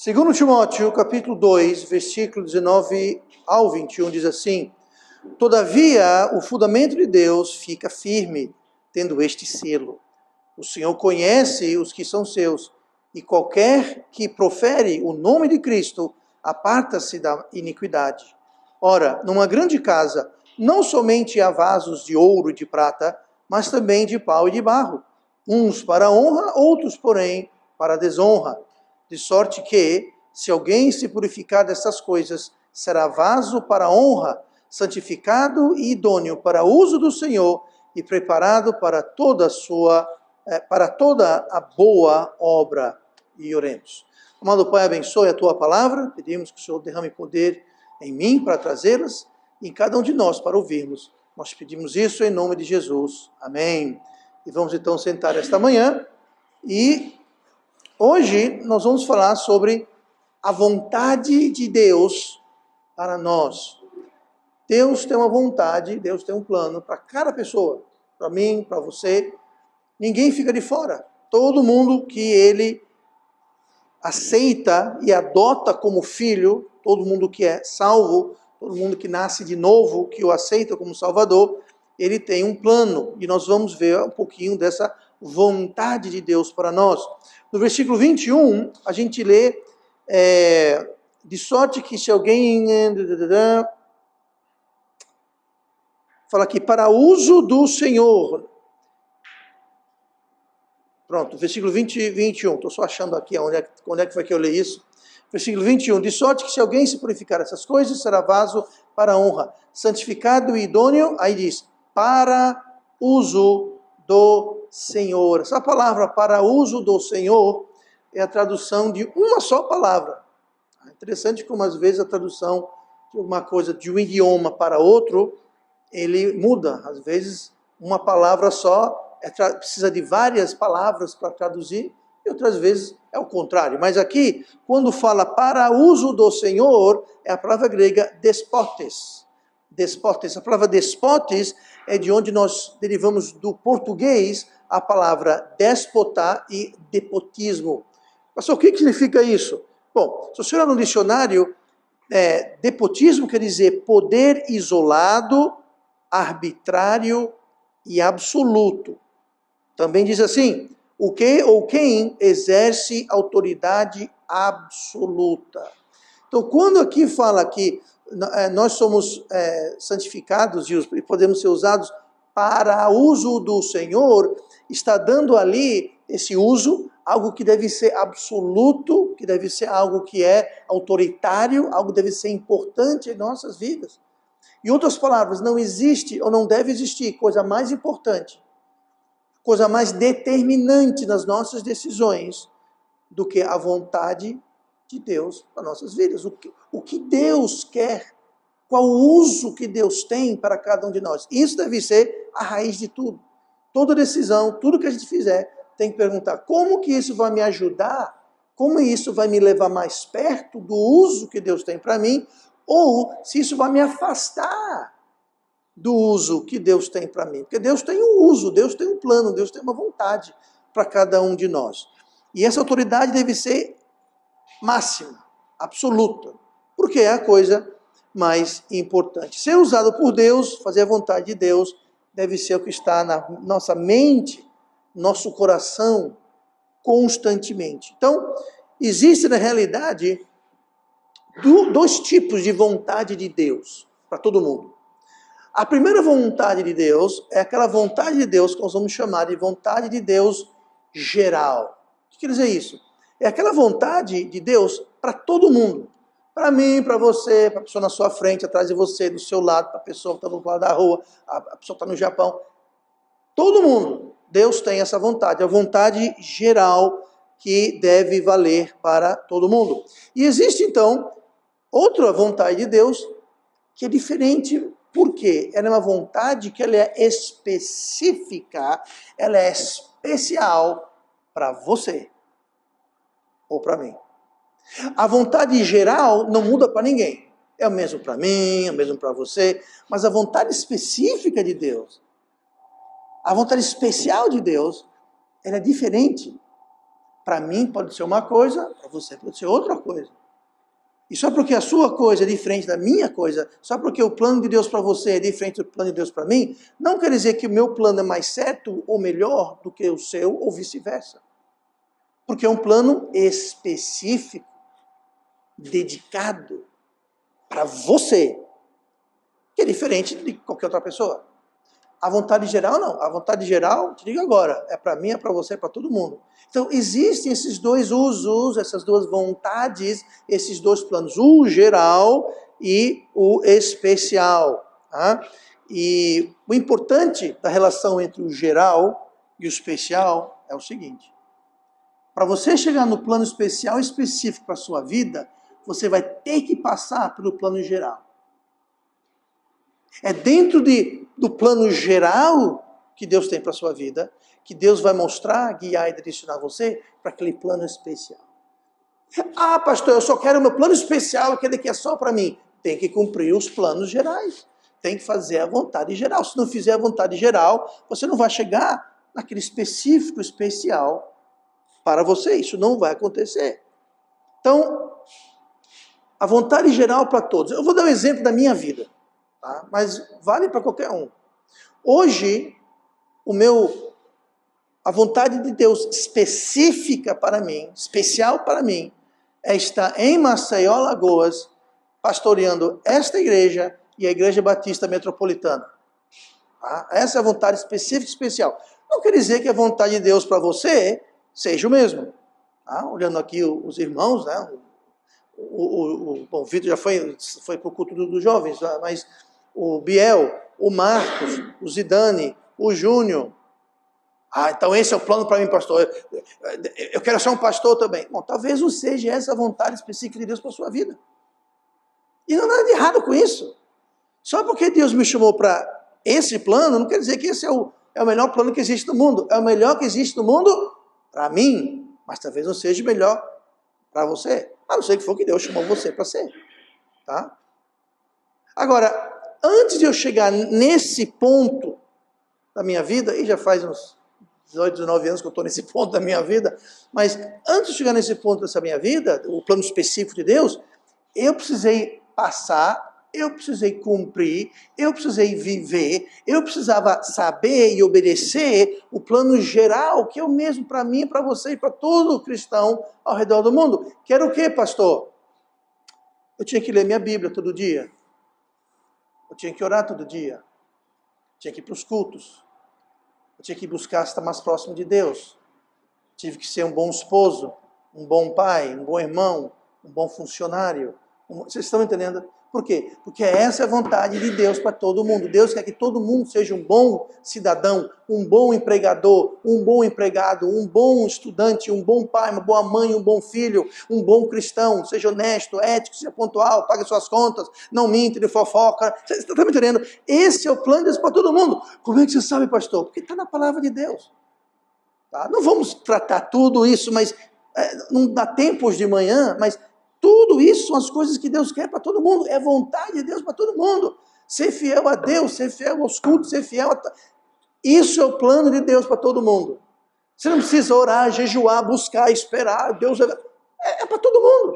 Segundo Timóteo, capítulo 2, versículo 19 ao 21, diz assim: Todavia, o fundamento de Deus fica firme, tendo este selo. O Senhor conhece os que são seus, e qualquer que profere o nome de Cristo, aparta-se da iniquidade. Ora, numa grande casa, não somente há vasos de ouro e de prata, mas também de pau e de barro, uns para a honra, outros, porém, para a desonra. De sorte que, se alguém se purificar dessas coisas, será vaso para a honra, santificado e idôneo para o uso do Senhor e preparado para toda a boa obra. E oremos. Amado Pai, abençoe a Tua palavra. Pedimos que o Senhor derrame poder em mim para trazê-las e em cada um de nós para ouvirmos. Nós pedimos isso em nome de Jesus. Amém. E vamos então sentar esta manhã e hoje nós vamos falar sobre a vontade de Deus para nós. Deus tem uma vontade, Deus tem um plano para cada pessoa, para mim, para você. Ninguém fica de fora. Todo mundo que Ele aceita e adota como filho, todo mundo que é salvo, todo mundo que nasce de novo, que o aceita como Salvador, Ele tem um plano. E nós vamos ver um pouquinho dessa vontade de Deus para nós. No versículo 21, a gente lê, de sorte que se alguém... Fala aqui, para uso do Senhor. Pronto, versículo 21. Estou só achando aqui onde é que foi que eu li isso. Versículo 21. De sorte que se alguém se purificar essas coisas, será vaso para honra, santificado e idôneo. Aí diz, para uso do Senhor. Essa palavra, para uso do Senhor, é a tradução de uma só palavra. É interessante como às vezes a tradução de uma coisa, de um idioma para outro, ele muda. Às vezes uma palavra só precisa de várias palavras para traduzir, e outras vezes é o contrário. Mas aqui, quando fala para uso do Senhor, é a palavra grega despotes. Despotes. A palavra despotes é de onde nós derivamos do português a palavra déspota e despotismo. Mas o que significa isso? Bom, se você olhar no dicionário, despotismo quer dizer poder isolado, arbitrário e absoluto. Também diz assim, o que ou quem exerce autoridade absoluta. Então, quando aqui fala que nós somos santificados e podemos ser usados para uso do Senhor, está dando ali esse uso, algo que deve ser absoluto, que deve ser algo que é autoritário, algo que deve ser importante em nossas vidas. Em outras palavras, não existe ou não deve existir coisa mais importante, coisa mais determinante nas nossas decisões do que a vontade de Deus para nossas vidas. O que Deus quer, qual o uso que Deus tem para cada um de nós. Isso deve ser a raiz de tudo. Toda decisão, tudo que a gente fizer, tem que perguntar como que isso vai me ajudar, como isso vai me levar mais perto do uso que Deus tem para mim, ou se isso vai me afastar do uso que Deus tem para mim. Porque Deus tem um uso, Deus tem um plano, Deus tem uma vontade para cada um de nós. E essa autoridade deve ser máxima, absoluta, porque é a coisa mais importante. Ser usado por Deus, fazer a vontade de Deus, deve ser o que está na nossa mente, nosso coração, constantemente. Então, existe na realidade dois tipos de vontade de Deus para todo mundo. A primeira vontade de Deus é aquela vontade de Deus que nós vamos chamar de vontade de Deus geral. O que quer dizer isso? É aquela vontade de Deus para todo mundo. Para mim, para você, para a pessoa na sua frente, atrás de você, do seu lado, para a pessoa que está do outro lado da rua, a pessoa que está no Japão. Todo mundo. Deus tem essa vontade. É a vontade geral que deve valer para todo mundo. E existe, então, outra vontade de Deus que é diferente. Por quê? Ela é uma vontade que ela é específica, ela é especial para você ou para mim. A vontade geral não muda para ninguém. É o mesmo para mim, é o mesmo para você, mas a vontade específica de Deus, a vontade especial de Deus, ela é diferente. Para mim pode ser uma coisa, para você pode ser outra coisa. E só porque a sua coisa é diferente da minha coisa, só porque o plano de Deus para você é diferente do plano de Deus para mim, não quer dizer que o meu plano é mais certo ou melhor do que o seu, ou vice-versa. Porque é um plano específico, dedicado para você, que é diferente de qualquer outra pessoa. A vontade geral, não. A vontade geral, te digo agora, é para mim, é para você, é para todo mundo. Então, existem esses dois usos, essas duas vontades, esses dois planos, o geral e o especial. Tá? E o importante da relação entre o geral e o especial é o seguinte. Para você chegar no plano especial específico para a sua vida, você vai ter que passar pelo plano geral. É dentro do plano geral que Deus tem para a sua vida, que Deus vai mostrar, guiar e direcionar você para aquele plano especial. Ah, pastor, eu só quero o meu plano especial, aquele que é só para mim. Tem que cumprir os planos gerais. Tem que fazer a vontade geral. Se não fizer a vontade geral, você não vai chegar naquele específico, especial para você. Isso não vai acontecer. Então, a vontade geral para todos. Eu vou dar um exemplo da minha vida. Tá? Mas vale para qualquer um. Hoje, a vontade de Deus específica para mim, especial para mim, é estar em Maceió, Alagoas, pastoreando esta igreja e a Igreja Batista Metropolitana. Tá? Essa é a vontade específica e especial. Não quer dizer que a vontade de Deus para você seja o mesmo. Tá? Olhando aqui os irmãos, né? Bom, o Vitor já foi para o culto dos jovens, mas o Biel, o Marcos, o Zidane, o Júnior. Ah, então esse é o plano para mim, pastor. Eu quero ser um pastor também. Bom, talvez não seja essa a vontade específica de Deus para a sua vida. E não há nada de errado com isso. Só porque Deus me chamou para esse plano, não quer dizer que esse é o melhor plano que existe no mundo. É o melhor que existe no mundo para mim, mas talvez não seja o melhor para você. A não ser que for que Deus chamou você para ser. Tá? Agora, antes de eu chegar nesse ponto da minha vida, e já faz uns 18, 19 anos que eu estou nesse ponto da minha vida, mas antes de chegar nesse ponto dessa minha vida, o plano específico de Deus, eu precisei passar, eu precisei cumprir, eu precisei viver, eu precisava saber e obedecer o plano geral, que é o mesmo para mim, para você e para todo cristão ao redor do mundo. Que era o quê, pastor? Eu tinha que ler minha Bíblia todo dia. Eu tinha que orar todo dia. Tinha que ir para os cultos. Eu tinha que buscar estar mais próximo de Deus. Tive que ser um bom esposo, um bom pai, um bom irmão, um bom funcionário. Vocês estão entendendo? Por quê? Porque essa é a vontade de Deus para todo mundo. Deus quer que todo mundo seja um bom cidadão, um bom empregador, um bom empregado, um bom estudante, um bom pai, uma boa mãe, um bom filho, um bom cristão. Seja honesto, ético, seja pontual, pague suas contas, não minta, de fofoca. Vocês estão me entendendo? Esse é o plano de Deus para todo mundo. Como é que você sabe, pastor? Porque está na palavra de Deus. Tá? Não vamos tratar tudo isso, mas não dá tempo hoje de manhã, mas tudo isso são as coisas que Deus quer para todo mundo. É vontade de Deus para todo mundo. Ser fiel a Deus, ser fiel aos cultos, ser fiel a... Isso é o plano de Deus para todo mundo. Você não precisa orar, jejuar, buscar, esperar. Deus é para todo mundo.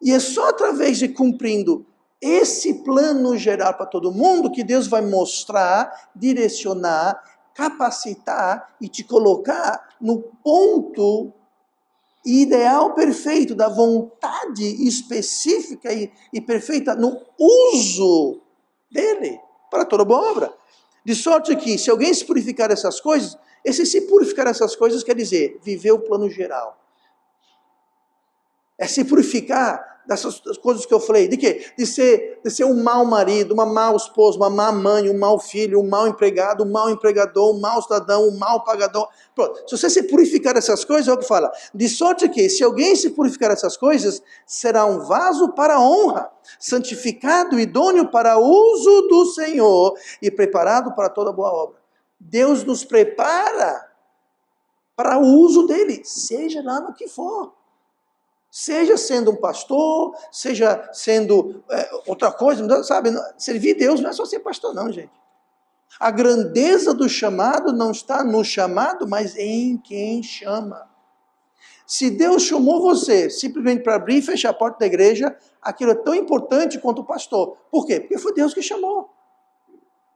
E é só através de cumprindo esse plano geral para todo mundo que Deus vai mostrar, direcionar, capacitar e te colocar no ponto ideal perfeito da vontade específica e perfeita no uso dele para toda boa obra. De sorte que, se alguém se purificar dessas coisas, esse se purificar dessas coisas quer dizer viver o plano geral. É se purificar dessas coisas que eu falei. De quê? De ser um mau marido, uma mau esposa, uma má mãe, um mau filho, um mau empregado, um mau empregador, um mau cidadão, um mau pagador. Pronto. Se você se purificar dessas coisas, é o que fala. De sorte que, se alguém se purificar dessas coisas, será um vaso para a honra, santificado, idôneo para uso do Senhor e preparado para toda boa obra. Deus nos prepara para o uso dele, seja lá no que for. Seja sendo um pastor, seja sendo outra coisa, sabe? Servir Deus não é só ser pastor não, gente. A grandeza do chamado não está no chamado, mas em quem chama. Se Deus chamou você simplesmente para abrir e fechar a porta da igreja, aquilo é tão importante quanto o pastor. Por quê? Porque foi Deus que chamou.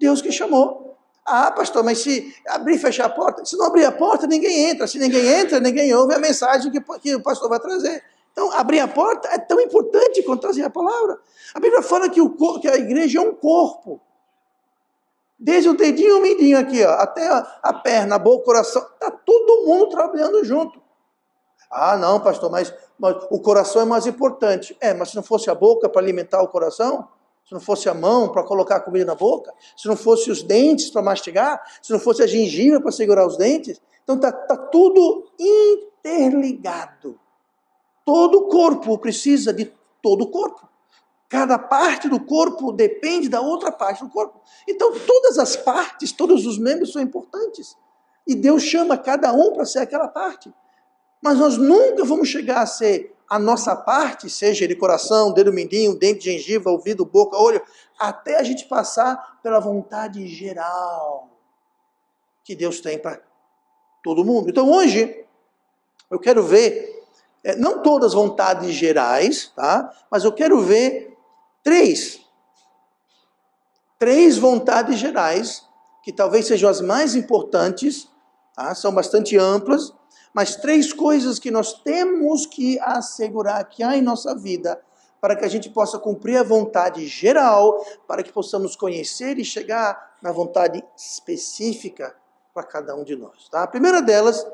Deus que chamou. Ah, pastor, mas se abrir e fechar a porta, se não abrir a porta, ninguém entra. Se ninguém entra, ninguém ouve a mensagem que o pastor vai trazer. Então, abrir a porta é tão importante quanto trazer a palavra. A Bíblia fala que a igreja é um corpo. Desde o dedinho, o mindinho aqui, ó, até a perna, a boca, o coração, está todo mundo trabalhando junto. Ah, não, pastor, mas o coração é mais importante. Mas se não fosse a boca para alimentar o coração, se não fosse a mão para colocar a comida na boca, se não fosse os dentes para mastigar, se não fosse a gengiva para segurar os dentes, então tá tudo interligado. Todo o corpo precisa de todo o corpo. Cada parte do corpo depende da outra parte do corpo. Então todas as partes, todos os membros são importantes. E Deus chama cada um para ser aquela parte. Mas nós nunca vamos chegar a ser a nossa parte, seja de coração, dedo mindinho, dente, gengiva, ouvido, boca, olho, até a gente passar pela vontade geral que Deus tem para todo mundo. Então hoje, eu quero ver, não todas as vontades gerais, tá? Mas eu quero ver três vontades gerais, que talvez sejam as mais importantes, tá? São bastante amplas, mas 3 coisas que nós temos que assegurar que há em nossa vida para que a gente possa cumprir a vontade geral, para que possamos conhecer e chegar na vontade específica para cada um de nós. Tá? A primeira delas,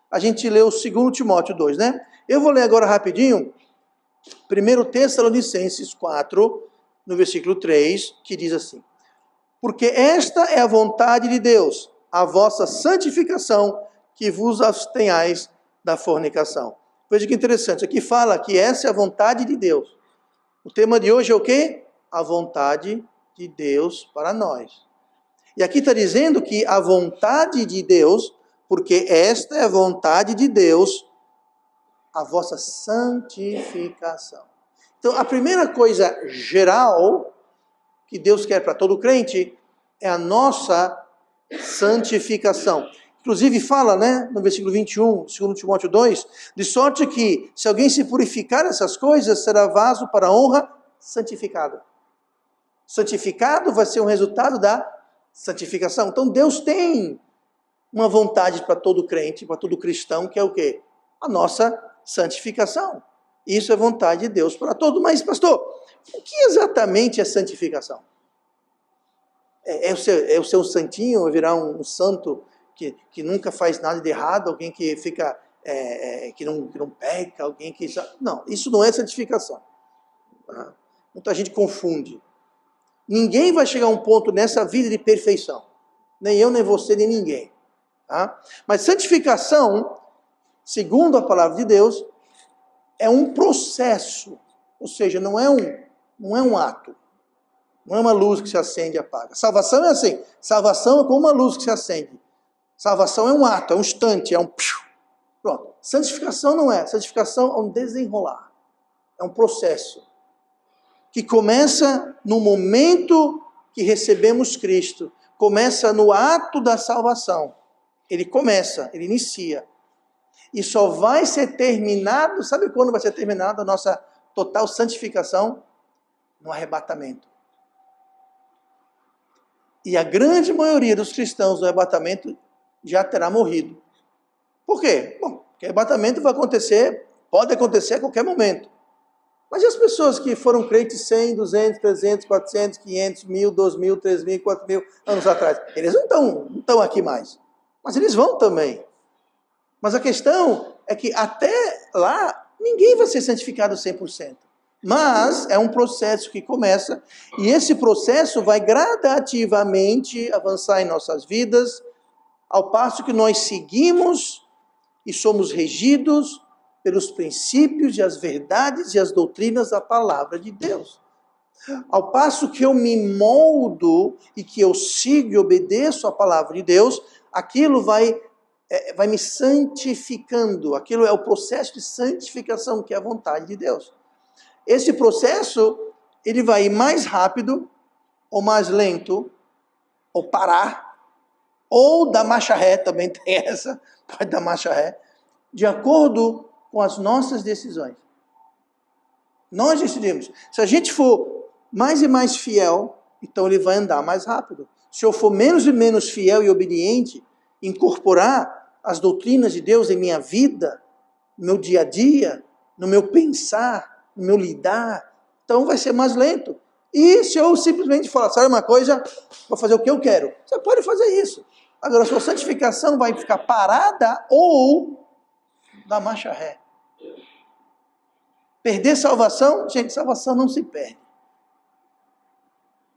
a gente leu 2 Timóteo 2, né? Eu vou ler agora rapidinho, 1 Tessalonicenses 4, no versículo 3, que diz assim: porque esta é a vontade de Deus, a vossa santificação, que vos abstenhais da fornicação. Veja que interessante, aqui fala que essa é a vontade de Deus. O tema de hoje é o quê? A vontade de Deus para nós. E aqui está dizendo que a vontade de Deus, porque esta é a vontade de Deus, a vossa santificação. Então, a primeira coisa geral que Deus quer para todo crente é a nossa santificação. Inclusive fala, né, no versículo 21, 2 Timóteo 2, de sorte que, se alguém se purificar dessas coisas, será vaso para a honra, santificado. Santificado vai ser um resultado da santificação. Então Deus tem uma vontade para todo crente, para todo cristão, que é o quê? A nossa santificação. Isso é vontade de Deus para todo. Mas, pastor, o que exatamente é santificação? É o seu santinho, virar um santo que nunca faz nada de errado, alguém que fica, que não peca, alguém que... Não, isso não é santificação. Tá? Muita gente confunde. Ninguém vai chegar a um ponto nessa vida de perfeição. Nem eu, nem você, nem ninguém. Tá? Mas santificação, segundo a palavra de Deus, é um processo. Ou seja, não é um ato. Não é uma luz que se acende e apaga. Salvação é assim. Salvação é como uma luz que se acende. Salvação é um ato, é um instante, é um... Pronto. Santificação não é. Santificação é um desenrolar. É um processo que começa no momento que recebemos Cristo. Começa no ato da salvação. Ele começa, ele inicia. E só vai ser terminado, sabe quando vai ser terminada a nossa total santificação? No arrebatamento. E a grande maioria dos cristãos no arrebatamento já terá morrido. Por quê? Bom, porque o arrebatamento vai acontecer, pode acontecer a qualquer momento. Mas e as pessoas que foram crentes 100, 200, 300, 400, 500, 1000, 2000, 3000, 4000 anos atrás? Eles não estão aqui mais. Mas eles vão também. Mas a questão é que até lá, ninguém vai ser santificado 100%. Mas é um processo que começa, e esse processo vai gradativamente avançar em nossas vidas, ao passo que nós seguimos e somos regidos pelos princípios e as verdades e as doutrinas da palavra de Deus. Ao passo que eu me moldo e que eu sigo e obedeço a palavra de Deus, aquilo vai me santificando. Aquilo é o processo de santificação, que é a vontade de Deus. Esse processo, ele vai ir mais rápido ou mais lento, ou parar, ou dar marcha ré, também tem essa, pode dar marcha ré, de acordo com as nossas decisões. Nós decidimos. Se a gente for mais e mais fiel, então ele vai andar mais rápido. Se eu for menos e menos fiel e obediente, incorporar as doutrinas de Deus em minha vida, no meu dia a dia, no meu pensar, no meu lidar, então vai ser mais lento. E se eu simplesmente falar, sabe uma coisa, vou fazer o que eu quero, você pode fazer isso. Agora, a sua santificação vai ficar parada ou dar marcha ré. Perder salvação? Gente, salvação não se perde.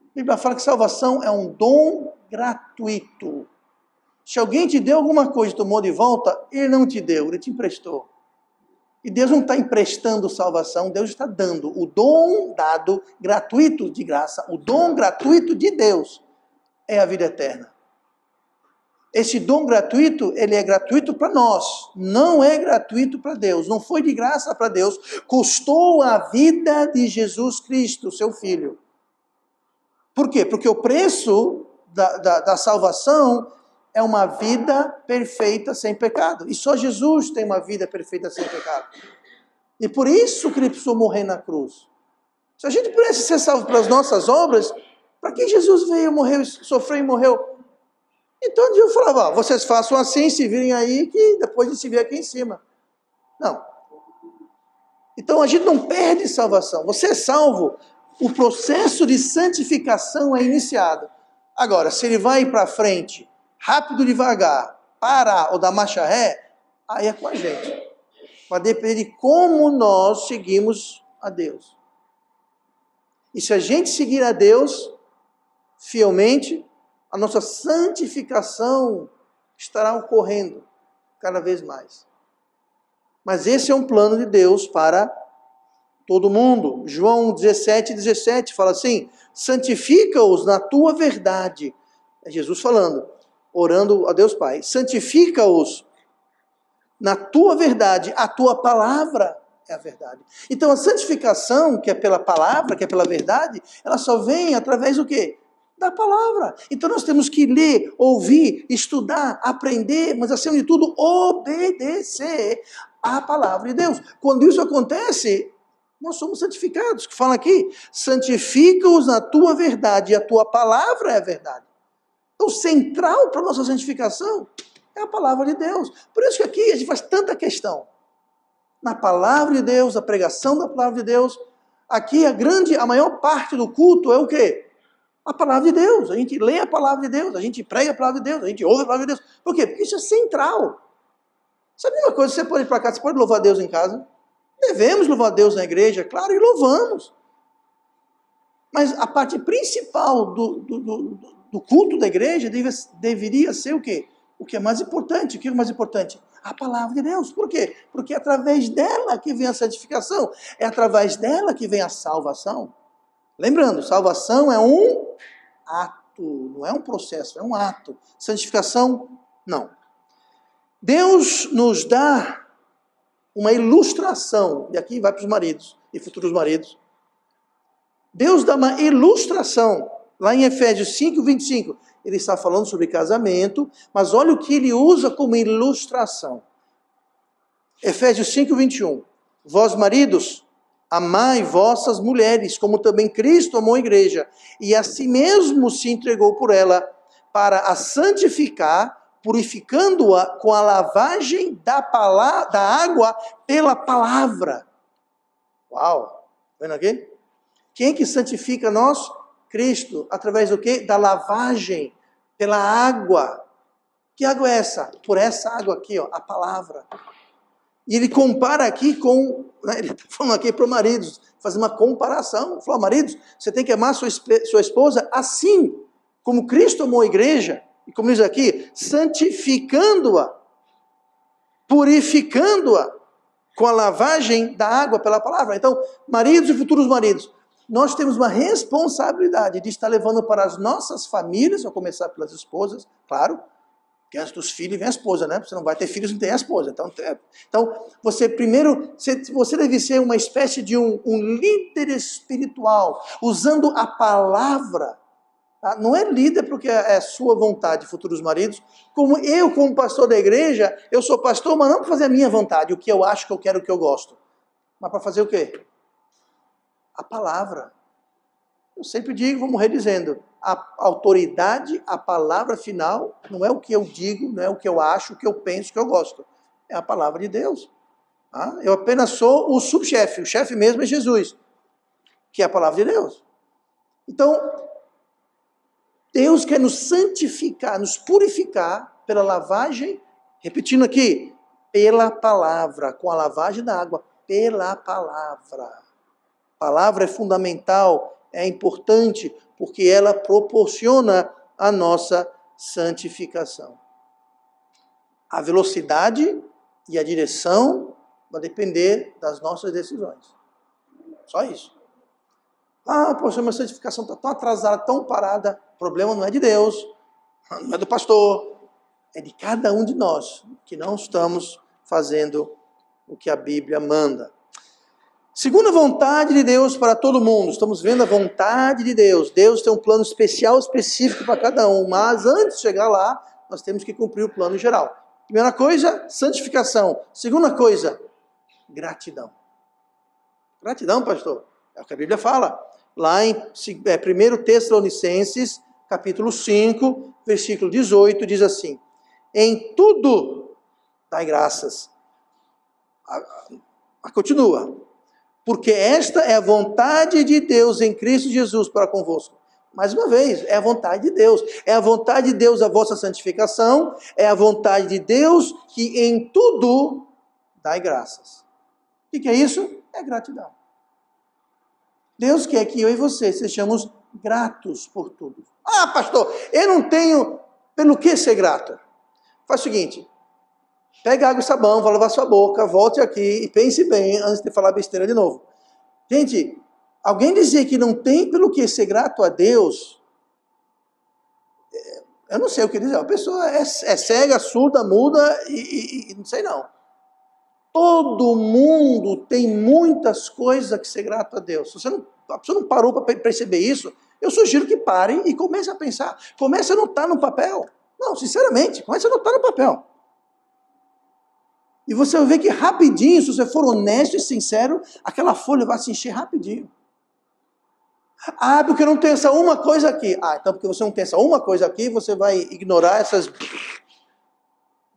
A Bíblia fala que salvação é um dom gratuito. Se alguém te deu alguma coisa e tomou de volta, ele não te deu, ele te emprestou. E Deus não está emprestando salvação, Deus está dando o dom dado, gratuito de graça, o dom gratuito de Deus é a vida eterna. Esse dom gratuito, ele é gratuito para nós, não é gratuito para Deus, não foi de graça para Deus, custou a vida de Jesus Cristo, seu Filho. Por quê? Porque o preço da salvação é uma vida perfeita sem pecado. E só Jesus tem uma vida perfeita sem pecado. E por isso que ele precisou morrer na cruz. Se a gente pudesse ser salvo pelas nossas obras, para que Jesus veio, morreu, sofreu e morreu? Então Deus falava, vocês façam assim, se virem aí, que depois de se vir aqui em cima. Não. Então a gente não perde salvação. Você é salvo, o processo de santificação é iniciado. Agora, se ele vai para frente, rápido, devagar, parar ou dar marcha ré, aí é com a gente. Vai depender de como nós seguimos a Deus. E se a gente seguir a Deus fielmente, a nossa santificação estará ocorrendo cada vez mais. Mas esse é um plano de Deus para todo mundo. João 17 fala assim, santifica-os na tua verdade. É Jesus falando, orando a Deus Pai. Santifica-os na tua verdade, a tua palavra é a verdade. Então a santificação, que é pela palavra, que é pela verdade, ela só vem através do quê? Da palavra. Então nós temos que ler, ouvir, estudar, aprender, mas acima de tudo, obedecer à palavra de Deus. Quando isso acontece, nós somos santificados, que fala aqui, santifica-os na tua verdade, e a tua palavra é a verdade. Então, central para a nossa santificação é a palavra de Deus. Por isso que aqui a gente faz tanta questão. Na palavra de Deus, a pregação da palavra de Deus, aqui a maior parte do culto é o quê? A palavra de Deus. A gente lê a palavra de Deus, a gente prega a palavra de Deus, a gente ouve a palavra de Deus. Por quê? Porque isso é central. Sabe uma coisa, você pode ir para casa, você pode louvar Deus em casa? Devemos louvar Deus na igreja, claro, e louvamos. Mas a parte principal do culto da igreja deveria ser o quê? O que é mais importante? O que é mais importante? A palavra de Deus. Por quê? Porque é através dela que vem a santificação. É através dela que vem a salvação. Lembrando, salvação é um ato, não é um processo, é um ato. Santificação, não. Deus nos dá uma ilustração, e aqui vai para os maridos e futuros maridos. Deus dá uma ilustração, lá em Efésios 5, 25. Ele está falando sobre casamento, mas olha o que ele usa como ilustração. Efésios 5, 21. Vós, maridos, amai vossas mulheres, como também Cristo amou a igreja, e a si mesmo se entregou por ela, para a santificar, purificando-a com a lavagem da água pela palavra. Uau! Vendo aqui? Quem que santifica nós? Cristo. Através do quê? Da lavagem pela água. Que água é essa? Por essa água aqui, ó, a palavra. E ele compara aqui com, né, ele está falando aqui para os maridos, fazer uma comparação. Ele falou, maridos, você tem que amar sua esposa assim, como Cristo amou a igreja, e como diz aqui, santificando-a, purificando-a, com a lavagem da água pela palavra. Então, maridos e futuros maridos, nós temos uma responsabilidade de estar levando para as nossas famílias, a começar pelas esposas, claro, que antes dos filhos vem a esposa, né? Você não vai ter filhos, não tem a esposa. Então você primeiro, você deve ser uma espécie de um líder espiritual, usando a palavra Tá? Não é líder porque é sua vontade, futuros maridos. Como eu, como pastor da igreja, eu sou pastor, mas não para fazer a minha vontade, o que eu acho, que eu quero, o que eu gosto. Mas para fazer o quê? A palavra. Eu sempre digo, vou morrer dizendo, a autoridade, a palavra final, não é o que eu digo, não é o que eu acho, o que eu penso, o que eu gosto. É a palavra de Deus. Tá? Eu apenas sou o subchefe, o chefe mesmo é Jesus, que é a palavra de Deus. Então, Deus quer nos santificar, nos purificar pela lavagem, repetindo aqui, pela palavra, com a lavagem da água, pela palavra. A palavra é fundamental, é importante, porque ela proporciona a nossa santificação. A velocidade e a direção vai depender das nossas decisões. Só isso. Ah, poxa, minha santificação está tão atrasada, tão parada. O problema não é de Deus, não é do pastor, é de cada um de nós que não estamos fazendo o que a Bíblia manda. Segunda vontade de Deus para todo mundo. Estamos vendo a vontade de Deus. Deus tem um plano especial, específico para cada um. Mas antes de chegar lá, nós temos que cumprir o plano geral. Primeira coisa, santificação. Segunda coisa, gratidão. Gratidão, pastor. É o que a Bíblia fala. Lá em 1 Tessalonicenses, capítulo 5, versículo 18, diz assim: em tudo dai graças. Continua. Porque esta é a vontade de Deus em Cristo Jesus para convosco. Mais uma vez, é a vontade de Deus. É a vontade de Deus a vossa santificação. É a vontade de Deus que em tudo dai graças. O que é isso? É gratidão. Deus quer que eu e você sejamos gratos por tudo. Ah, pastor, eu não tenho pelo que ser grato. Faz o seguinte, pega água e sabão, vai lavar sua boca, volte aqui e pense bem antes de falar besteira de novo. Gente, alguém dizer que não tem pelo que ser grato a Deus, eu não sei o que dizer. A pessoa é cega, surda, muda e não sei não. Todo mundo tem muitas coisas a que ser grato a Deus. Se a pessoa não parou para perceber isso, eu sugiro que pare e comece a pensar. Comece a anotar no papel. Não, sinceramente, comece a anotar no papel. E você vai ver que rapidinho, se você for honesto e sincero, aquela folha vai se encher rapidinho. Ah, porque eu não tenho essa uma coisa aqui. Ah, então porque você não tem essa uma coisa aqui, você vai ignorar essas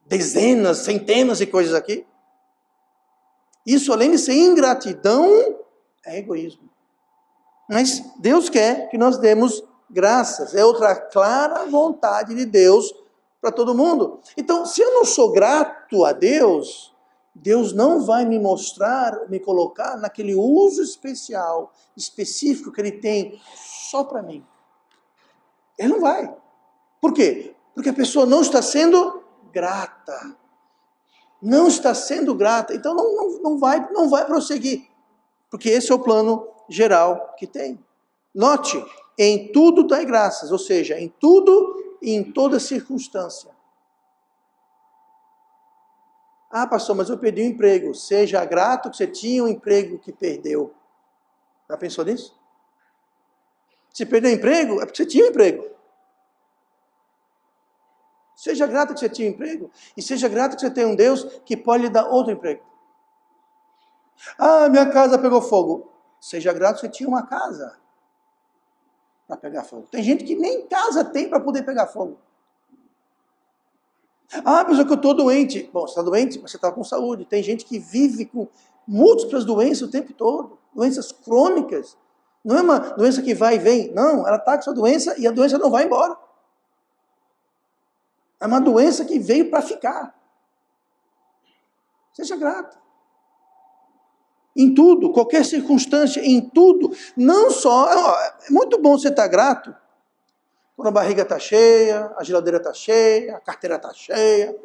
dezenas, centenas de coisas aqui. Isso, além de ser ingratidão, é egoísmo. Mas Deus quer que nós demos graças. É outra clara vontade de Deus para todo mundo. Então, se eu não sou grato a Deus, Deus não vai me mostrar, me colocar naquele uso especial, específico que Ele tem só para mim. Ele não vai. Por quê? Porque a pessoa não está sendo grata. Não está sendo grata. Então não vai prosseguir. Porque esse é o plano geral que tem. Note, em tudo dai graças, ou seja, em tudo e em toda circunstância. Ah, pastor, mas eu perdi o emprego. Seja grato que você tinha um emprego que perdeu. Já pensou nisso? Se perdeu o emprego, é porque você tinha um emprego. Seja grato que você tinha um emprego. E seja grato que você tem um Deus que pode lhe dar outro emprego. Ah, minha casa pegou fogo. Seja grato que você tinha uma casa para pegar fogo. Tem gente que nem casa tem para poder pegar fogo. Ah, mas é que eu estou doente. Bom, você está doente, mas você está com saúde. Tem gente que vive com múltiplas doenças o tempo todo. Doenças crônicas. Não é uma doença que vai e vem. Não, ela está com sua doença e a doença não vai embora. É uma doença que veio para ficar. Seja grato. Em tudo, qualquer circunstância, em tudo. Não só... É muito bom você estar grato quando a barriga está cheia, a geladeira está cheia, a carteira está cheia.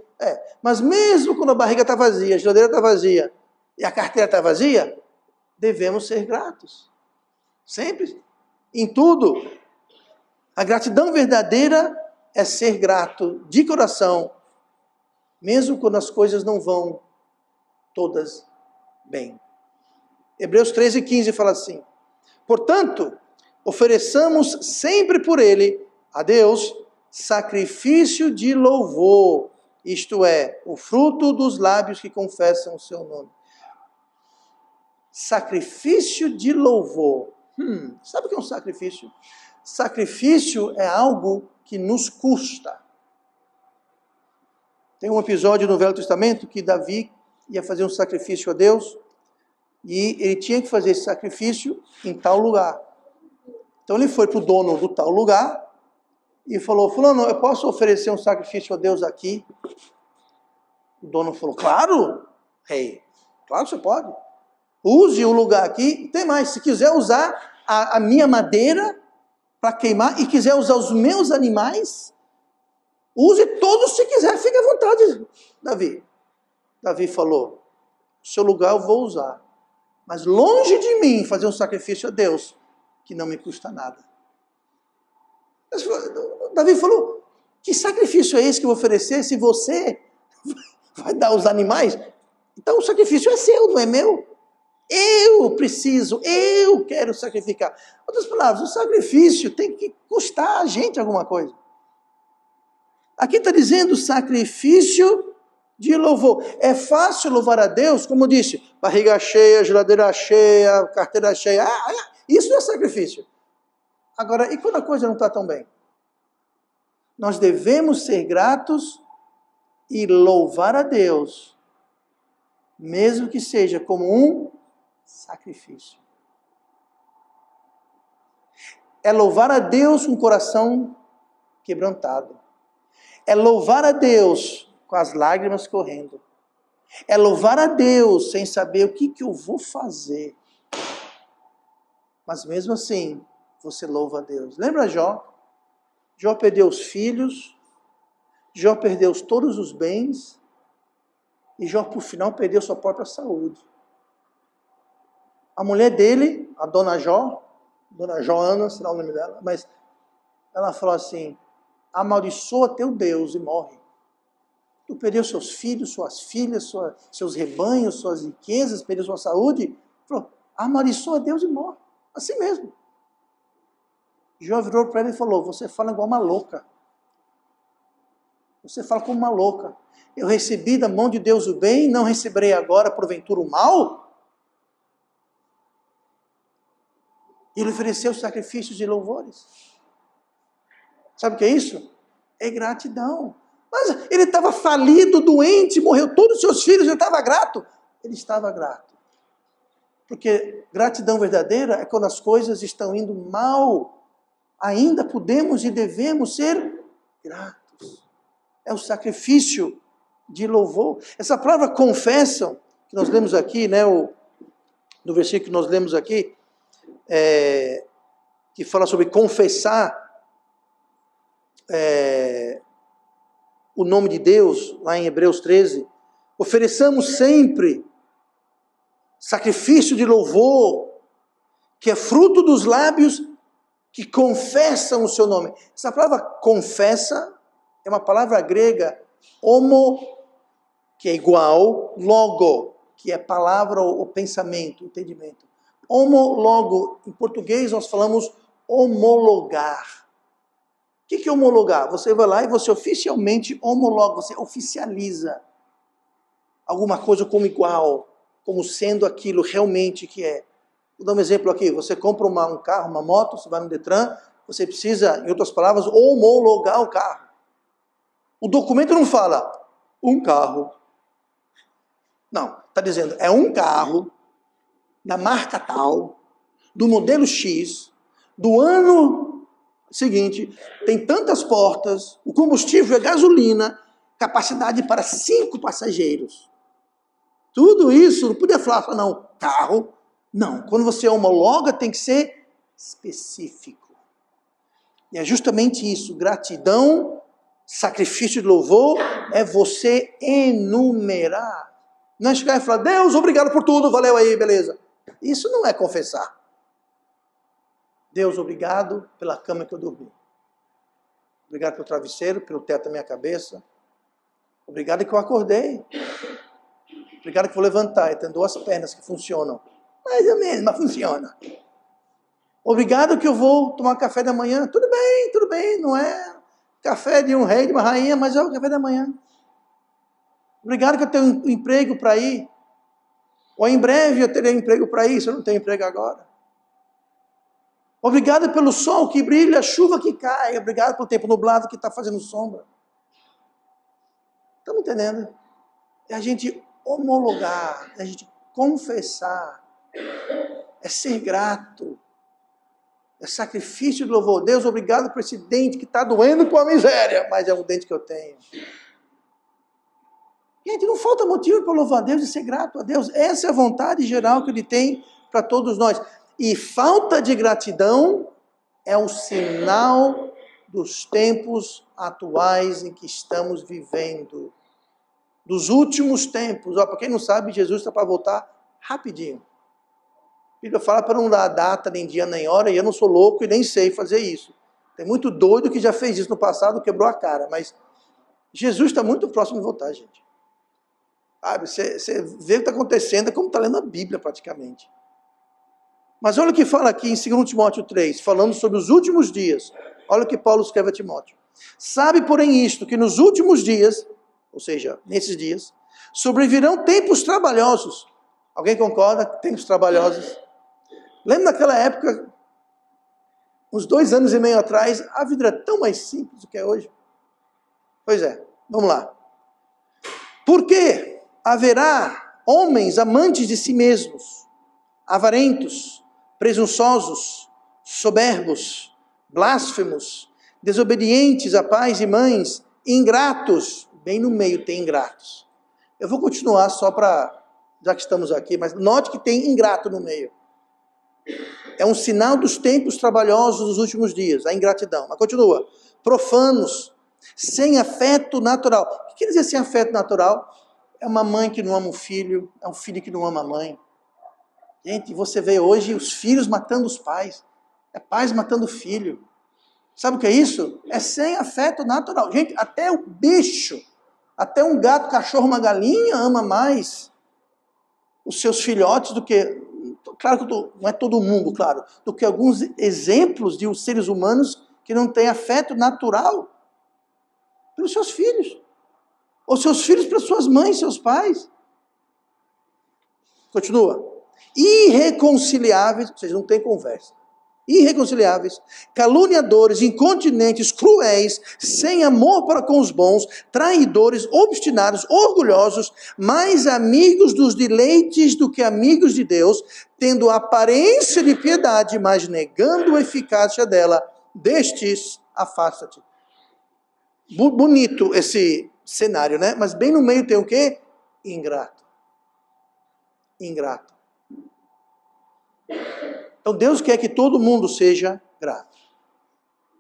Mas mesmo quando a barriga está vazia, a geladeira está vazia e a carteira está vazia, devemos ser gratos. Sempre. Em tudo. A gratidão verdadeira é ser grato de coração, mesmo quando as coisas não vão todas bem. Hebreus 13:15 fala assim: portanto, ofereçamos sempre por ele a Deus sacrifício de louvor, isto é, o fruto dos lábios que confessam o seu nome. Sacrifício de louvor. Sabe o que é um sacrifício? Sacrifício é algo que nos custa. Tem um episódio no Velho Testamento que Davi ia fazer um sacrifício a Deus e ele tinha que fazer esse sacrifício em tal lugar. Então ele foi para o dono do tal lugar e falou: fulano, eu posso oferecer um sacrifício a Deus aqui? O dono falou: claro, rei, claro você pode. Use o lugar aqui. Tem mais, se quiser usar a minha madeira para queimar e quiser usar os meus animais, use todos se quiser, fique à vontade, Davi. Davi falou: o seu lugar eu vou usar, mas longe de mim fazer um sacrifício a Deus que não me custa nada. Davi falou: que sacrifício é esse que eu vou oferecer se você vai dar os animais? Então o sacrifício é seu, não é meu. Eu preciso, eu quero sacrificar. Outras palavras, o sacrifício tem que custar a gente alguma coisa. Aqui está dizendo sacrifício de louvor. É fácil louvar a Deus, como eu disse, barriga cheia, geladeira cheia, carteira cheia. Isso não é sacrifício. Agora, e quando a coisa não está tão bem? Nós devemos ser gratos e louvar a Deus, mesmo que seja como um sacrifício. É louvar a Deus com o coração quebrantado. É louvar a Deus com as lágrimas correndo. É louvar a Deus sem saber o que eu vou fazer. Mas mesmo assim, você louva a Deus. Lembra Jó? Jó perdeu os filhos, Jó perdeu todos os bens, e Jó, por final, perdeu sua própria saúde. A mulher dele, a Dona Joana, será o nome dela, mas ela falou assim: amaldiçoa teu Deus e morre. Tu perdeu seus filhos, suas filhas, seus rebanhos, suas riquezas, perdeu sua saúde. Falou: amaldiçoa Deus e morre. Assim mesmo. Jó virou para ela e falou: você fala igual uma louca. Você fala como uma louca. Eu recebi da mão de Deus o bem, não receberei agora, porventura, o mal? Ele ofereceu sacrifícios de louvores. Sabe o que é isso? É gratidão. Mas ele estava falido, doente, morreu todos os seus filhos, ele estava grato. Ele estava grato. Porque gratidão verdadeira é quando as coisas estão indo mal. Ainda podemos e devemos ser gratos. É o sacrifício de louvor. Essa palavra confessam, que nós lemos aqui, né, no versículo que nós lemos aqui, que fala sobre confessar o nome de Deus, lá em Hebreus 13, ofereçamos sempre sacrifício de louvor, que é fruto dos lábios que confessam o seu nome. Essa palavra confessa é uma palavra grega, homo, que é igual, logo, que é palavra ou pensamento, entendimento. Homologo, em português nós falamos homologar. O que é homologar? Você vai lá e você oficialmente homologa, você oficializa alguma coisa como igual, como sendo aquilo realmente que é. Vou dar um exemplo aqui: você compra um carro, uma moto, você vai no Detran, você precisa, em outras palavras, homologar o carro. O documento não fala um carro. Não, está dizendo é um carro da marca tal, do modelo X, do ano seguinte, tem tantas portas, o combustível é gasolina, capacidade para 5 passageiros. Tudo isso, não podia falar, não, carro. Não, quando você homologa tem que ser específico. E é justamente isso, gratidão, sacrifício de louvor, é você enumerar. Não é chegar e falar: Deus, obrigado por tudo, valeu aí, beleza. Isso não é confessar. Deus, obrigado pela cama que eu dormi. Obrigado pelo travesseiro, pelo teto da minha cabeça. Obrigado que eu acordei. Obrigado que vou levantar e tenho 2 pernas que funcionam. Mais ou menos, mas funciona. Obrigado que eu vou tomar café da manhã. Tudo bem, não é café de um rei, de uma rainha, mas é o café da manhã. Obrigado que eu tenho um emprego para ir. Ou em breve eu terei um emprego para ir, se eu não tenho emprego agora. Obrigado pelo sol que brilha, a chuva que cai. Obrigado pelo tempo nublado que está fazendo sombra. Estão me entendendo? É a gente homologar, é a gente confessar, é ser grato, é sacrifício de louvor. Deus, obrigado por esse dente que está doendo com a miséria, mas é um dente que eu tenho. Gente, não falta motivo para louvar a Deus e ser grato a Deus. Essa é a vontade geral que Ele tem para todos nós. E falta de gratidão é um sinal dos tempos atuais em que estamos vivendo. Dos últimos tempos. Para quem não sabe, Jesus está para voltar rapidinho. A Bíblia fala para não dar data, nem dia, nem hora, e eu não sou louco e nem sei fazer isso. Tem muito doido que já fez isso no passado, quebrou a cara, mas Jesus está muito próximo de voltar, gente. Sabe, você vê o que está acontecendo, é como está lendo a Bíblia praticamente. Mas olha o que fala aqui em 2 Timóteo 3, falando sobre os últimos dias. Olha o que Paulo escreve a Timóteo. Sabe, porém, isto, que nos últimos dias, ou seja, nesses dias, sobrevirão tempos trabalhosos. Alguém concorda? Tempos trabalhosos. Lembra naquela época, uns 2 anos e meio atrás, a vida era tão mais simples do que é hoje. Pois é, vamos lá. Por quê? Haverá homens amantes de si mesmos, avarentos, presunçosos, soberbos, blasfemos, desobedientes a pais e mães, ingratos. Bem no meio tem ingratos. Eu vou continuar só para, já que estamos aqui, mas note que tem ingrato no meio. É um sinal dos tempos trabalhosos dos últimos dias, a ingratidão. Mas continua. Profanos, sem afeto natural. O que quer dizer sem afeto natural? É uma mãe que não ama o filho, é um filho que não ama a mãe. Gente, você vê hoje os filhos matando os pais, é pais matando o filho. Sabe o que é isso? É sem afeto natural. Gente, até o bicho, até um gato, cachorro, uma galinha ama mais os seus filhotes do que, claro que não é todo mundo, claro, do que alguns exemplos de seres humanos que não têm afeto natural pelos seus filhos. Ou seus filhos para suas mães, seus pais. Continua. Irreconciliáveis, ou seja, não tem conversa. Irreconciliáveis, caluniadores, incontinentes, cruéis, sem amor para com os bons, traidores, obstinados, orgulhosos, mais amigos dos deleites do que amigos de Deus, tendo aparência de piedade, mas negando a eficácia dela. Destes, afasta-te. Bonito esse cenário, né? Mas bem no meio tem o quê? Ingrato. Ingrato. Então Deus quer que todo mundo seja grato.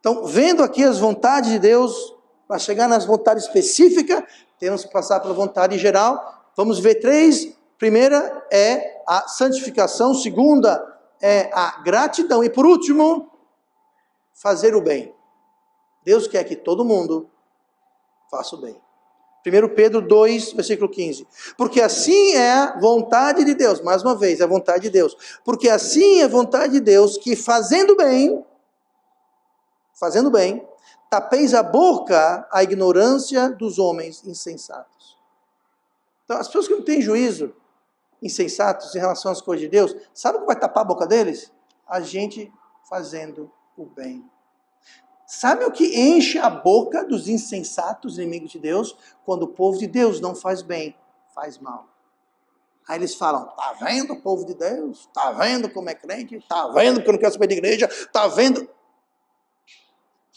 Então, vendo aqui as vontades de Deus, para chegar nas vontades específicas, temos que passar pela vontade geral. Vamos ver 3. Primeira é a santificação. Segunda é a gratidão. E por último, fazer o bem. Deus quer que todo mundo faça o bem. 1 Pedro 2, versículo 15. Porque assim é a vontade de Deus. Mais uma vez, é a vontade de Deus. Porque assim é a vontade de Deus que fazendo bem, tapeis a boca à ignorância dos homens insensatos. Então, as pessoas que não têm juízo, insensatos em relação às coisas de Deus, sabe o que vai tapar a boca deles? A gente fazendo o bem. Sabe o que enche a boca dos insensatos, inimigos de Deus? Quando o povo de Deus não faz bem, faz mal. Aí eles falam, tá vendo o povo de Deus? Tá vendo como é crente? Tá vendo que eu não quero saber de igreja? Tá vendo?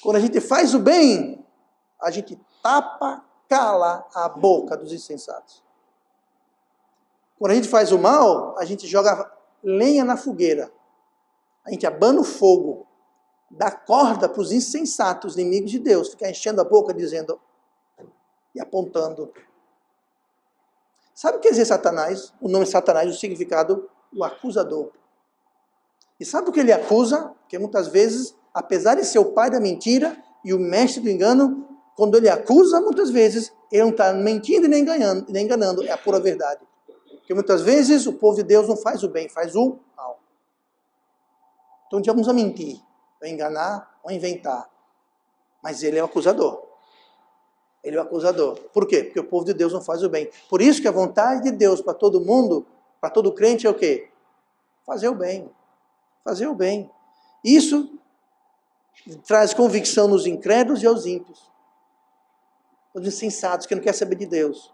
Quando a gente faz o bem, a gente cala a boca dos insensatos. Quando a gente faz o mal, a gente joga lenha na fogueira. A gente abana o fogo. Dá corda para os insensatos, inimigos de Deus, ficar enchendo a boca, dizendo e apontando. Sabe o que quer dizer Satanás? O nome Satanás, o significado, o acusador. E sabe o que ele acusa? Porque muitas vezes, apesar de ser o pai da mentira e o mestre do engano, quando ele acusa, muitas vezes, ele não está mentindo e nem enganando, é a pura verdade. Porque muitas vezes o povo de Deus não faz o bem, faz o mal. Então, vamos a mentir, a enganar, a inventar. Mas ele é o acusador. Ele é o acusador. Por quê? Porque o povo de Deus não faz o bem. Por isso que a vontade de Deus para todo mundo, para todo crente é o quê? Fazer o bem. Fazer o bem. Isso traz convicção nos incrédulos e aos ímpios. Os insensatos que não querem saber de Deus.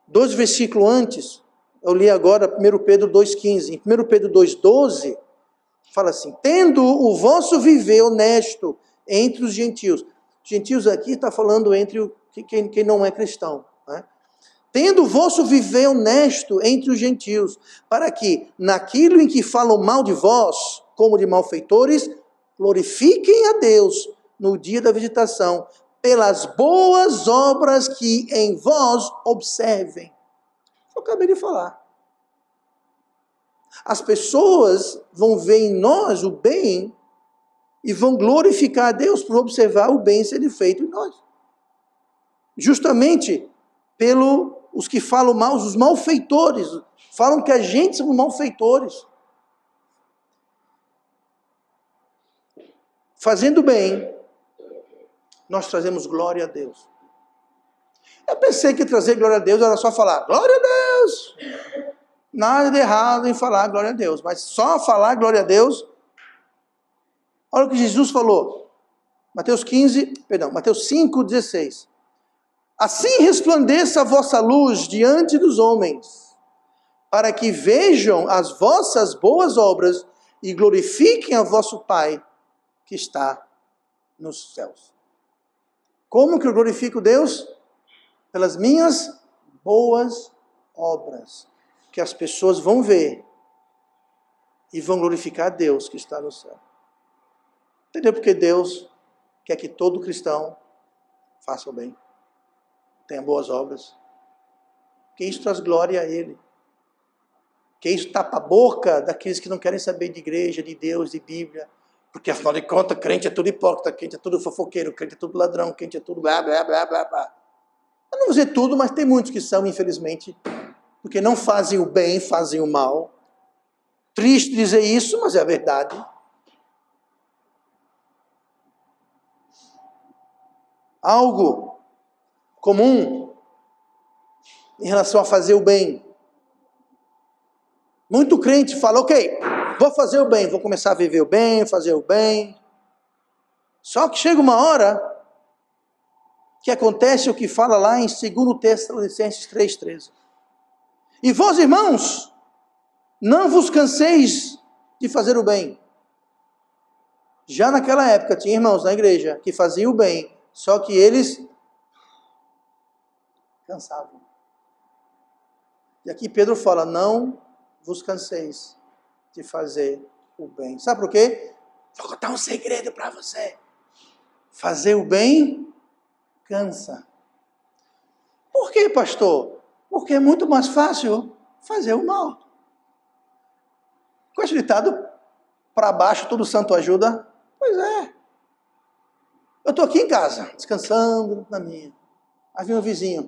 2 versículos antes, eu li agora 1 Pedro 2,15. Em 1 Pedro 2,12, fala assim: tendo o vosso viver honesto entre os gentios. Gentios aqui está falando entre quem não é cristão. Né? Tendo o vosso viver honesto entre os gentios, para que, naquilo em que falam mal de vós, como de malfeitores, glorifiquem a Deus no dia da visitação, pelas boas obras que em vós observem. Eu acabei de falar. As pessoas vão ver em nós o bem e vão glorificar a Deus por observar o bem sendo feito em nós. Justamente os que falam mal, os malfeitores, falam que a gente somos malfeitores. Fazendo bem, nós trazemos glória a Deus. Eu pensei que trazer glória a Deus era só falar glória a Deus. Nada de errado em falar glória a Deus, mas só falar glória a Deus. Olha o que Jesus falou. Mateus 5,16. Assim resplandeça a vossa luz diante dos homens, para que vejam as vossas boas obras e glorifiquem a vosso Pai que está nos céus. Como que eu glorifico Deus? Pelas minhas boas obras, que as pessoas vão ver e vão glorificar a Deus que está no céu. Entendeu? Porque Deus quer que todo cristão faça o bem, tenha boas obras, que isso traz glória a Ele, que isso tapa a boca daqueles que não querem saber de igreja, de Deus, de Bíblia, porque afinal de contas, crente é tudo hipócrita, crente é tudo fofoqueiro, crente é tudo ladrão, crente é tudo blá, blá, blá, blá, blá. Eu não vou dizer tudo, mas tem muitos que são, infelizmente, porque não fazem o bem, fazem o mal. Triste dizer isso, mas é a verdade. Algo comum em relação a fazer o bem. Muito crente fala, ok, vou fazer o bem, vou começar a viver o bem, fazer o bem. Só que chega uma hora que acontece o que fala lá em 2 Tessalonicenses 3,13. E vós, irmãos, não vos canseis de fazer o bem. Já naquela época tinha irmãos na igreja que faziam o bem, só que eles cansavam. E aqui Pedro fala, não vos canseis de fazer o bem. Sabe por quê? Vou contar um segredo para você. Fazer o bem cansa. Por quê, pastor? Porque é muito mais fácil fazer o mal. Com esse ditado, para baixo todo santo ajuda. Pois é. Eu estou aqui em casa, descansando na minha. Aí vem um vizinho.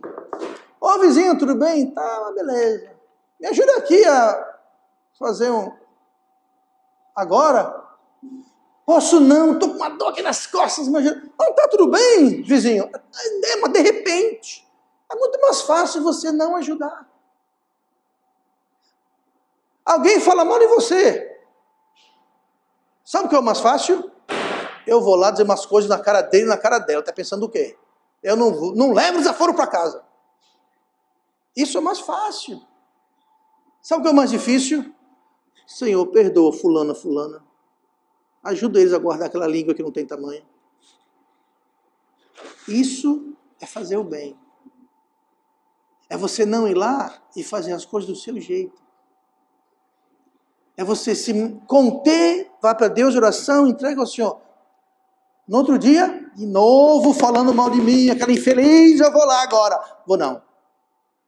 Ô vizinho, tudo bem? Tá, beleza. Me ajuda aqui a fazer agora? Posso não, estou com uma dor aqui nas costas, me ajuda. Não, tá tudo bem, vizinho. Mas de repente, é muito mais fácil você não ajudar. Alguém fala mal de você. Sabe o que é o mais fácil? Eu vou lá dizer umas coisas na cara dele, na cara dela. Está pensando o quê? Eu não levo desaforo para casa. Isso é mais fácil. Sabe o que é o mais difícil? Senhor, perdoa fulana, fulana. Ajuda eles a guardar aquela língua que não tem tamanho. Isso é fazer o bem. É você não ir lá e fazer as coisas do seu jeito. É você se conter, vai para Deus, oração, entrega ao Senhor. No outro dia, de novo falando mal de mim, aquela infeliz, eu vou lá agora. Vou não.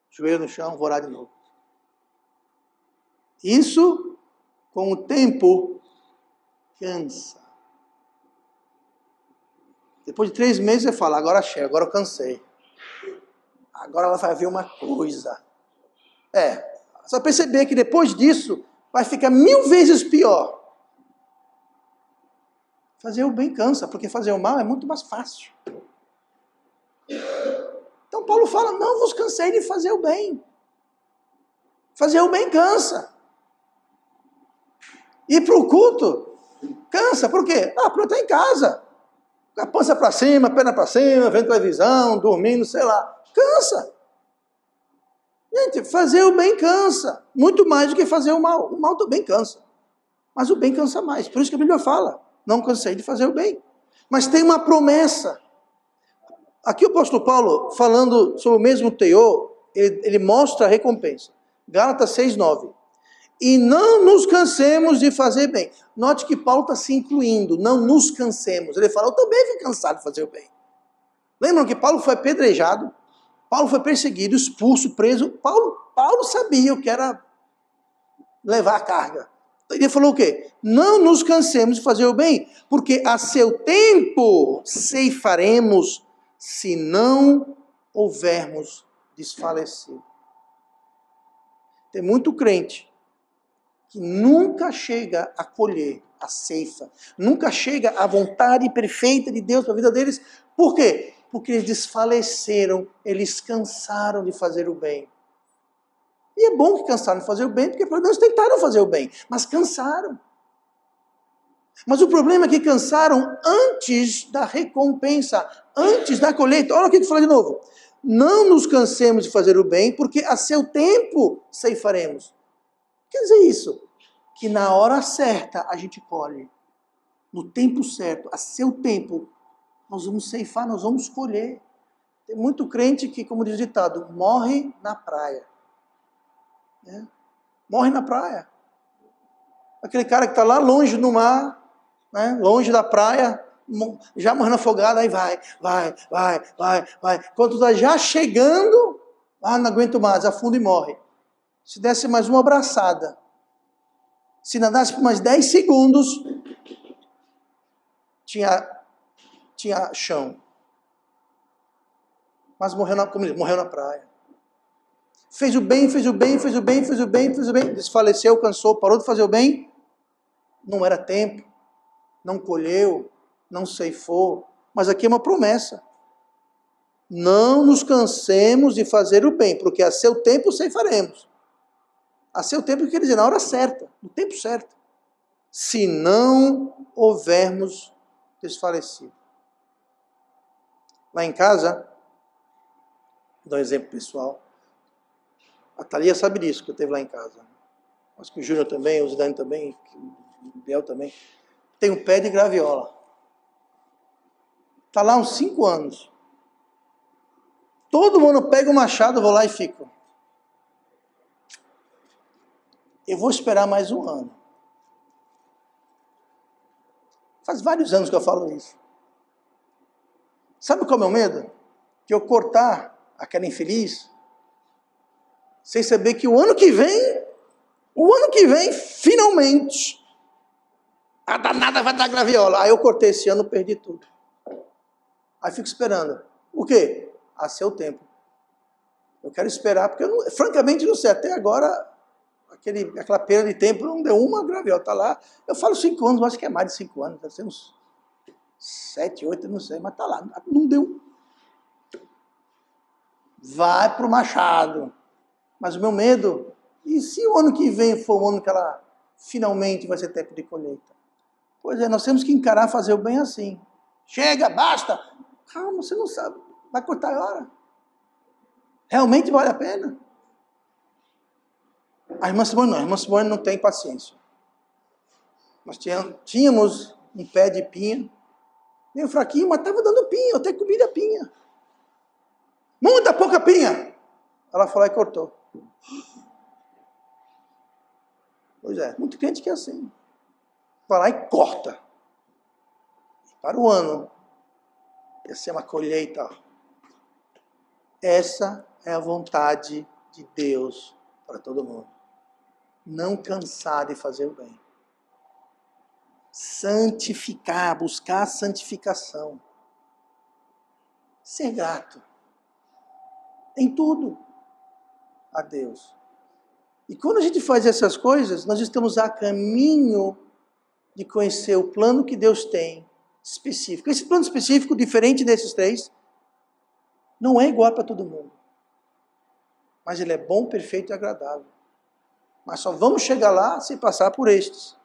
Joelho no chão, vou orar de novo. Isso, com o tempo, cansa. Depois de 3 meses você fala, agora chega, agora eu cansei. Agora ela vai ver uma coisa. Só perceber que depois disso vai ficar 1000 vezes pior. Fazer o bem cansa, porque fazer o mal é muito mais fácil. Então Paulo fala, não vos cansei de fazer o bem. Fazer o bem cansa. Ir para o culto cansa, por quê? Porque eu estou em casa. A pança para cima, perna para cima, vendo televisão, dormindo, sei lá. Cansa. Gente, fazer o bem cansa. Muito mais do que fazer o mal. O mal também cansa. Mas o bem cansa mais. Por isso que a Bíblia fala, não cansei de fazer o bem. Mas tem uma promessa. Aqui o apóstolo Paulo, falando sobre o mesmo teor, ele mostra a recompensa. Gálatas 6:9. E não nos cansemos de fazer bem. Note que Paulo está se incluindo, não nos cansemos. Ele fala, eu também fui cansado de fazer o bem. Lembram que Paulo foi apedrejado? Paulo foi perseguido, expulso, preso. Paulo sabia o que era levar a carga. Ele falou o quê? Não nos cansemos de fazer o bem, porque a seu tempo ceifaremos, se não houvermos desfalecido. Tem muito crente que nunca chega a colher a ceifa, nunca chega à vontade perfeita de Deus para a vida deles. Por quê? Porque eles desfaleceram, eles cansaram de fazer o bem. E é bom que cansaram de fazer o bem, porque pelo menos tentaram fazer o bem, mas cansaram. Mas o problema é que cansaram antes da recompensa, antes da colheita. Olha o que eu falei de novo. Não nos cansemos de fazer o bem, porque a seu tempo ceifaremos. Quer dizer isso, que na hora certa a gente colhe, no tempo certo, a seu tempo, nós vamos ceifar, nós vamos colher. Tem muito crente que, como diz o ditado, morre na praia. Morre na praia. Aquele cara que está lá longe no mar, longe da praia, já morrendo afogado, aí vai. Quando está já chegando, não aguento mais, afunda e morre. Se desse mais uma abraçada, se nadasse por mais 10 segundos, tinha chão. Mas morreu na praia. Fez o bem, desfaleceu, cansou, parou de fazer o bem. Não era tempo, não colheu, não ceifou. Mas aqui é uma promessa. Não nos cansemos de fazer o bem, porque a seu tempo ceifaremos. A seu tempo quer dizer na hora certa, no tempo certo. Se não houvermos desfalecido. Lá em casa, vou dar um exemplo pessoal. A Thalia sabe disso, que eu teve lá em casa. Acho que o Júnior também, o Zidane também, o Biel também. Tem um pé de graviola. Está lá uns 5 anos. Todo mundo pega o machado, eu vou lá e fico. Eu vou esperar mais um ano. Faz vários anos que eu falo isso. Sabe qual é o meu medo? Que eu cortar aquela infeliz, sem saber que o ano que vem, finalmente, a danada vai dar graviola. Aí eu cortei esse ano, perdi tudo. Aí fico esperando. O quê? A seu tempo. Eu quero esperar, porque eu francamente não sei, até agora, aquela perda de tempo não deu uma graviola, tá lá. Eu falo 5 anos, mas acho que é mais de 5 anos, deve ser uns 7, 8, não sei, mas tá lá, não deu. Vai pro machado. Mas o meu medo, e se o ano que vem for o ano que ela finalmente vai ser tempo de colheita? Pois é, nós temos que encarar fazer o bem assim. Chega, basta. Calma, você não sabe, vai cortar a hora. Realmente vale a pena? A irmã Simone não tem paciência. Nós tínhamos um pé de pinha, meio fraquinho, mas estava dando pinha, eu até comi da pinha. Muita pouca pinha. Ela falou e cortou. Pois é, muito crente que é assim. Vai lá e corta. Para o ano, ia ser uma colheita. Essa é a vontade de Deus para todo mundo. Não cansar de fazer o bem. Santificar, buscar a santificação. Ser grato. Em tudo. A Deus. E quando a gente faz essas coisas, nós estamos a caminho de conhecer o plano que Deus tem específico. Esse plano específico, diferente desses três, não é igual para todo mundo. Mas ele é bom, perfeito e agradável. Mas só vamos chegar lá se passar por estes.